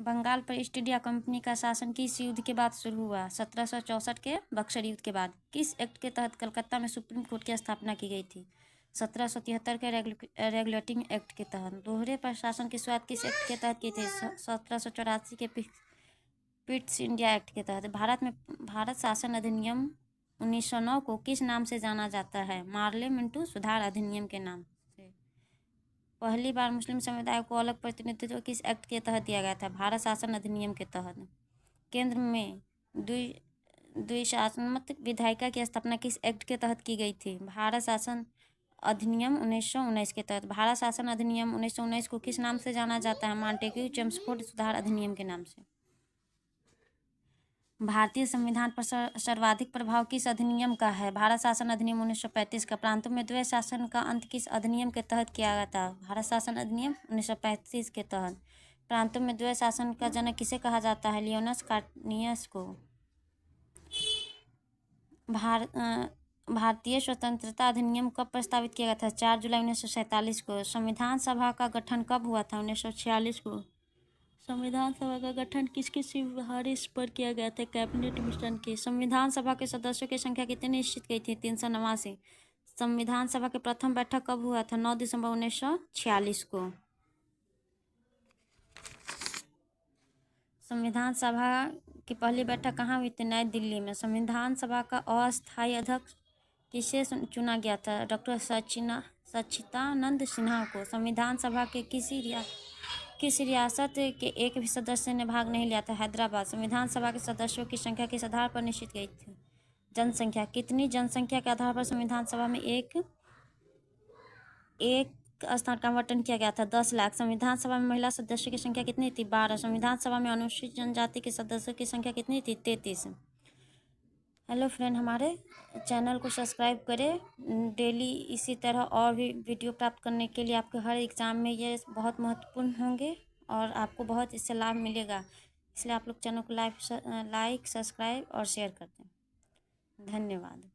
बंगाल पर east India company का शासन किस युद्ध के बाद शुरू हुआ? 1764 के बक्सर युद्ध के बाद। किस एक्ट के तहत कलकत्ता में सुप्रीम कोर्ट की स्थापना की गई थी? 1773 के रेगुलेटिंग एक्ट के तहत। दोहरे प्रशासन की शुरुआत किस एक्ट के तहत की थी? 1784 के पिट्स इंडिया एक्ट के तहत। भारत शासन अधिनियम 1909 को किस नाम से जाना जाता है? मार्ले मिंटू सुधार अधिनियम के नाम से। पहली बार मुस्लिम समुदाय को अलग प्रतिनिधित्व किस एक्ट के तहत दिया गया था? भारत शासन अधिनियम के तहत। केंद्र में द्विशासनात्मक विधायिका की स्थापना किस एक्ट के तहत की गई थी? भारत शासन अधिनियम 1919 के तहत। भारत शासन अधिनियम 1919 को किस नाम से जाना जाता है? मॉन्टेग्यू चेम्सफोर्ड सुधार अधिनियम के नाम से। भारतीय संविधान पर सर्वाधिक प्रभाव किस अधिनियम का है? भारत शासन अधिनियम 1935 का। प्रांतों में द्वैध शासन का अंत किस अधिनियम के तहत किया गया था? भारत शासन अधिनियम 1935 के तहत। प्रांतों में द्वैध शासन का जनक किसे कहा जाता है? लियोनस कार्नियस को। भारतीय स्वतंत्रता अधिनियम कब प्रस्तावित किया गया था? 4 जुलाई 1947 को। संविधान सभा का गठन कब हुआ था? 1946 को। संविधान सभा का गठन किसकी सिफारिश पर किया गया था? कैबिनेट मिशन की। संविधान सभा के सदस्यों की संख्या कितनी निश्चित की थी? 389। संविधान सभा की प्रथम बैठक कब हुआ था? 9 दिसंबर 1946 को। संविधान सभा की पहली बैठक कहाँ हुई थी? नई दिल्ली में। संविधान सभा का अस्थायी अध्यक्ष किसे चुना गया था? डॉक्टर सच्चिदानंद सिन्हा को। संविधान सभा के किस रियासत के एक भी सदस्य ने भाग नहीं लिया था? हैदराबाद। संविधान सभा के सदस्यों की संख्या किस आधार पर निश्चित गई थी? जनसंख्या। कितनी जनसंख्या के आधार पर संविधान सभा में एक स्थान का आवंटन किया गया था? 10 लाख। संविधान सभा में महिला सदस्यों की संख्या कितनी थी? 12। संविधान सभा में अनुसूचित जनजाति के सदस्यों की संख्या कितनी थी? 33। हेलो फ्रेंड, हमारे चैनल को सब्सक्राइब करें। डेली इसी तरह और भी वीडियो प्राप्त करने के लिए आपके हर एग्ज़ाम में ये बहुत महत्वपूर्ण होंगे और आपको बहुत इससे लाभ मिलेगा, इसलिए आप लोग चैनल को लाइक, सब्सक्राइब और शेयर करते हैं। धन्यवाद।